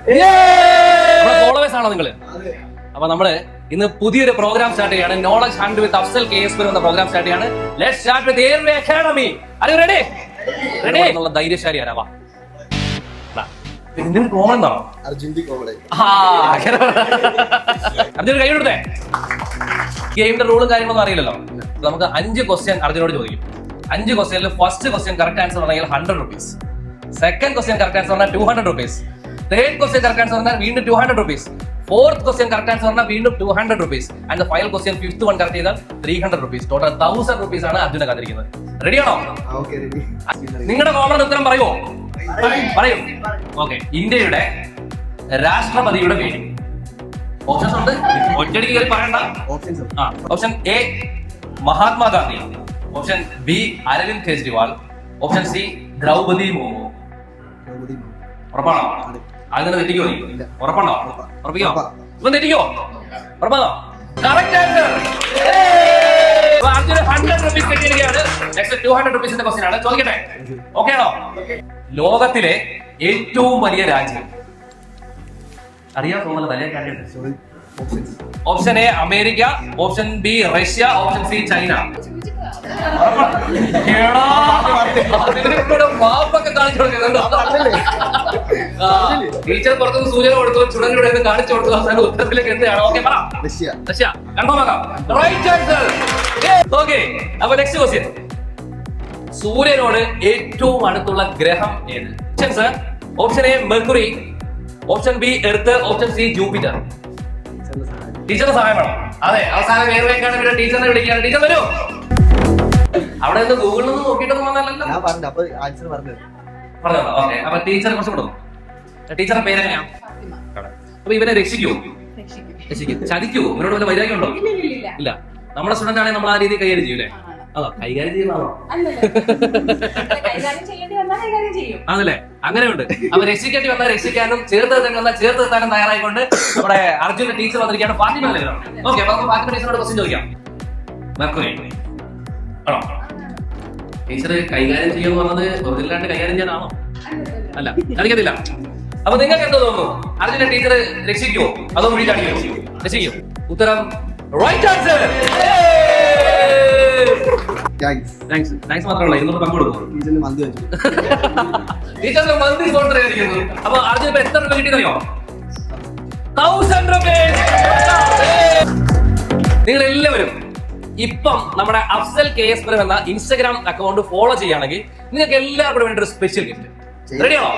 Followers ആണോ നിങ്ങള്? അപ്പൊ നമ്മള് ഇന്ന് പുതിയൊരു പ്രോഗ്രാം സ്റ്റാർട്ട് ചെയ്യാണ്. നോളജ് ഹണ്ട് വിത്ത് അഫ്സൽ KS എന്ന പ്രോഗ്രാം സ്റ്റാർട്ട് ചെയ്യാണ്. Let's start with airway academy. Are you ready? Ready എന്നുള്ള ധൈര്യശാലി ആരാ? വാ. ഇതിന് കോമൺ എന്താണോ? അർജുന്റെ കൈ കൊടുത്തേ. ഗെയിമിന്റെ റൂളും കാര്യങ്ങളൊന്നും അറിയില്ലല്ലോ. നമുക്ക് 5 ക്വസ്റ്റ്യൻ അർജുനോട് ചോദിക്കും. 5 ക്വസ്റ്റ്യനിൽ ഫസ്റ്റ് ക്വസ്റ്റ്യൻ കറക്റ്റ് ആൻസർ പറഞ്ഞാൽ 100 rupees, second question correct answer പറഞ്ഞാൽ 200 rupees, third question correct answer പറഞ്ഞാൽ വീണ്ടും 200 rupees, fourth question correct answer പറഞ്ഞാൽ വീണ്ടും 200 rupees, and the final question fifth one correct ചെയ്താൽ 300 rupees. ടോട്ടൽ 1000 rupees ആണ് അർജുനെ കാത്തിരിക്കുന്നത്. റെഡിയാണോ? നിങ്ങളുടെ കോമൺ ഉത്തരം പറയുമോ? പറയും. ഓക്കെ. ഇന്ത്യയുടെ രാഷ്ട്രപതിയുടെ പേര്. ഓപ്ഷൻസ് ഉണ്ട്, ഒറ്റയടിക്ക് കയറി പറയണ്ട. Option A Mahatma Gandhi, option B Arvind Kejriwal, option C Droupadi Murmu. ഉറപ്പാണോ? അങ്ങനെ തെറ്റിക്കോ? ഉറപ്പാണോ? ഉറപ്പിക്കോ? ഇപ്പൊ തെറ്റിക്കോ? ഉറപ്പാണോ? Correct answer. അർജുന് 100 rupees കിട്ടിയിരിക്കുകയാണ്. നെക്സ്റ്റ് 200 rupees ക്വസ്റ്റ്യൻ ആണ്. ചോദിക്കട്ടെ? ഓക്കെ ആണോ? ലോകത്തിലെ ഏറ്റവും വലിയ രാജ്യം അറിയാൻ തോന്നുന്നത് വലിയ കാര്യം. Option A America, option B Russia, option C China. മാപ്പൊക്കെ കാണിച്ചു കൊടുക്കുന്നുണ്ടോ? ടീച്ചർ പുറത്തുനിന്ന് സൂചന കൊടുത്തു, സ്റ്റുഡന്റിലൂടെ കാണിച്ചു കൊടുത്തു. അവസാനം ഉത്തരത്തിലേക്ക് എന്താണ്? ഓക്കെ, പറ. റഷ്യ. കൺഫേം ആക്കാം. Right answer. ഓക്കെ, അപ്പൊ നെക്സ്റ്റ് ക്വസ്റ്റ്യൻ. സൂര്യനോട് ഏറ്റവും അടുത്തുള്ള ഗ്രഹം ഏത്? Options: option A Mercury, option B Earth, option C Jupiter. ടീച്ചറിന്റെ സഹായം വേണം. അതെ, അവസാനം വേറെ വെക്കാണ് പിന്നെ ടീച്ചറിനെ വിളിക്കുകയാണ്. ടീച്ചർ വരൂ. അവിടെ നിന്ന് ഗൂഗിളിൽ നിന്ന് നോക്കിയിട്ടൊന്നും വന്നല്ലോ. പറഞ്ഞോ? ഓക്കെ. അപ്പൊ ടീച്ചറെ കുറച്ച് കൊടുക്കും. ടീച്ചറുടെ പേരെങ്ങനെയാ? അപ്പൊ ഇവനെ രക്ഷിക്കൂ? ചതിക്കൂ? ഇവരോട് വല്ല വൈരാഗ്യം ഉണ്ടോ? ഇല്ല. നമ്മുടെ സ്റ്റുഡന്റ് ആണെങ്കിൽ നമ്മൾ ആ രീതിയിൽ കൈകാര്യം ചെയ്യൂലേ? അതോ കൈകാര്യം ചെയ്യുന്നതാണോ? അതല്ലേ, അങ്ങനെയുണ്ട്. അപ്പൊ രക്ഷിക്കേണ്ടി വന്നാൽ രക്ഷിക്കാനും ചേർത്ത് വന്നാൽ ചേർത്ത് നിർത്താനും തയ്യാറായിക്കൊണ്ട് നമ്മുടെ അർജുന്റെ ടീച്ചർ വന്നിരിക്കുകയാണ്. ഫാത്തിമ. ഓക്കെ, അപ്പൊ നമുക്ക് ഫാത്തിമ ടീച്ചറോട് ക്വസ്റ്റ്യൻ ചോദിക്കാം. മെർക്കുറി ആണോ? ടീച്ചർ കൈകാര്യം ചെയ്യുമെന്ന് പറഞ്ഞത് വെറുതെല്ലാണ്ട് കൈകാര്യം ചെയ്യാനാണോ? അല്ല, കളിക്കത്തില്ല. അപ്പൊ നിങ്ങൾക്ക് എന്തോ തോന്നുന്നു? അർജുന്റെ ടീച്ചർ രക്ഷിക്കുമോ അതോ മുടി കാണിക്കുമോ? രക്ഷിക്കും. ഉത്തരം റൈറ്റ് ആൻസർ. താങ്ക്സ് മാത്രമല്ല, 200 പങ്ക് കൊടുക്കും. ടീച്ചറിന് മന്തി സ്പോൺസർ ചെയ്തിരിക്കുന്നു. അപ്പൊ അർജുൻ ഇപ്പൊ എത്ര രൂപ കിട്ടിയെന്നറിയോ? 1000 rupees. നിങ്ങൾ എല്ലാവരും ഇപ്പം നമ്മുടെ അഫ്സൽ KS എന്ന ഇൻസ്റ്റാഗ്രാം അക്കൗണ്ട് ഫോളോ ചെയ്യുകയാണെങ്കിൽ നിങ്ങൾക്ക് എല്ലാവർക്കും വേണ്ടി ഒരു സ്പെഷ്യൽ ഗിഫ്റ്റ്. റെഡിയാണോ?